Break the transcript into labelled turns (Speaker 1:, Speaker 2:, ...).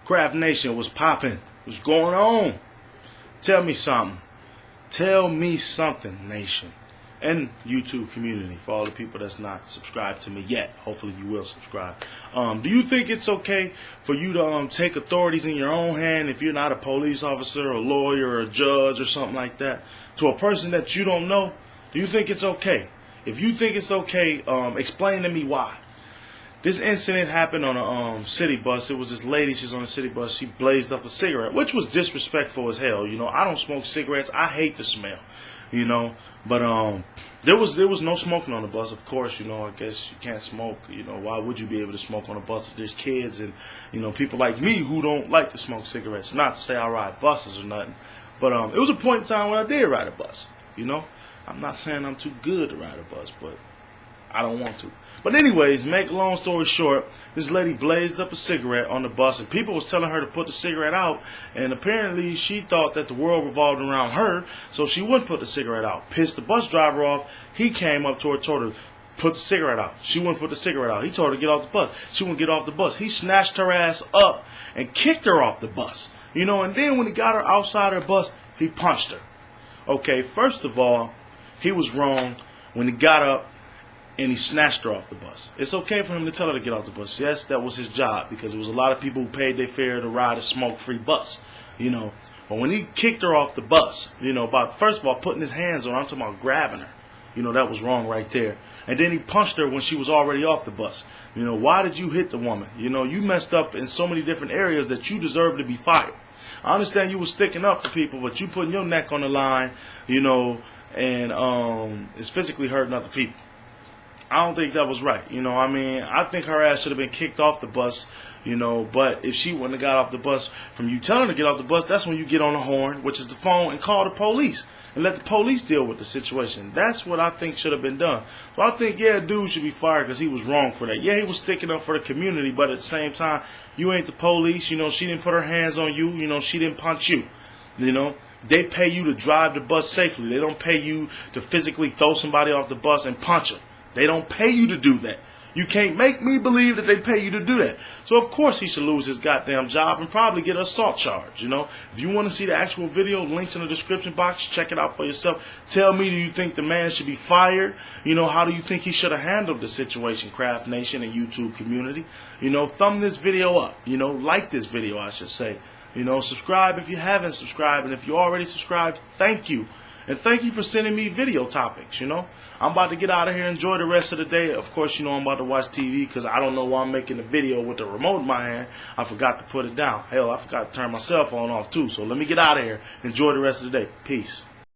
Speaker 1: Craft Nation, what's popping? What's going on? Tell me something. Tell me something, Nation. And YouTube community, for all the people that's not subscribed to me yet. Hopefully you will subscribe. Do you think it's okay for you to take authorities in your own hand if you're not a police officer, a lawyer, or a judge, or something like that, to a person that you don't know? Do you think it's okay? If you think it's okay, explain to me why. This incident happened on a city bus. It was this lady, she's on a city bus, she blazed up a cigarette, which was disrespectful as hell. You know, I don't smoke cigarettes. I hate the smell, you know. But there was no smoking on the bus, of course. You know, I guess you can't smoke. You know, why would you be able to smoke on a bus if there's kids and, you know, people like me who don't like to smoke cigarettes? Not to say I ride buses or nothing, but it was a point in time when I did ride a bus, you know. I'm not saying I'm too good to ride a bus, but I don't want to. But anyways, make a long story short, this lady blazed up a cigarette on the bus, and people was telling her to put the cigarette out, and apparently she thought that the world revolved around her, so she wouldn't put the cigarette out. Pissed the bus driver off. He came up to her, told her, put the cigarette out. She wouldn't put the cigarette out. He told her to get off the bus. She wouldn't get off the bus. He snatched her ass up and kicked her off the bus. You know, and then when he got her outside her bus, he punched her. Okay, first of all, he was wrong when he got up and he snatched her off the bus. It's okay for him to tell her to get off the bus. Yes, that was his job, because there was a lot of people who paid their fare to ride a smoke-free bus, you know. But when he kicked her off the bus, you know, by first of all putting his hands on her, I'm talking about grabbing her, you know, that was wrong right there. And then he punched her when she was already off the bus. You know, why did you hit the woman? You know, you messed up in so many different areas that you deserve to be fired. I understand you were sticking up for people, but you putting your neck on the line, you know, and it's physically hurting other people. I don't think that was right. You know, I mean, I think her ass should have been kicked off the bus, you know, but if she wouldn't have got off the bus from you telling her to get off the bus, that's when you get on the horn, which is the phone, and call the police and let the police deal with the situation. That's what I think should have been done. So I think, yeah, dude should be fired because he was wrong for that. Yeah, he was sticking up for the community, but at the same time, you ain't the police. You know, she didn't put her hands on you. You know, she didn't punch you. You know, they pay you to drive the bus safely. They don't pay you to physically throw somebody off the bus and punch them. They don't pay you to do that. You can't make me believe that they pay you to do that. So of course he should lose his goddamn job and probably get an assault charge, you know. If you want to see the actual video, links in the description box, check it out for yourself. Tell me, do you think the man should be fired? You know, how do you think he should have handled the situation, Craft Nation and YouTube community? You know, thumb this video up. You know, like this video, I should say. You know, subscribe if you haven't subscribed, and if you already subscribed, thank you. And thank you for sending me video topics, you know. I'm about to get out of here. Enjoy the rest of the day. Of course, you know I'm about to watch TV because I don't know why I'm making a video with the remote in my hand. I forgot to put it down. Hell, I forgot to turn my cell phone off too. So let me get out of here. Enjoy the rest of the day. Peace.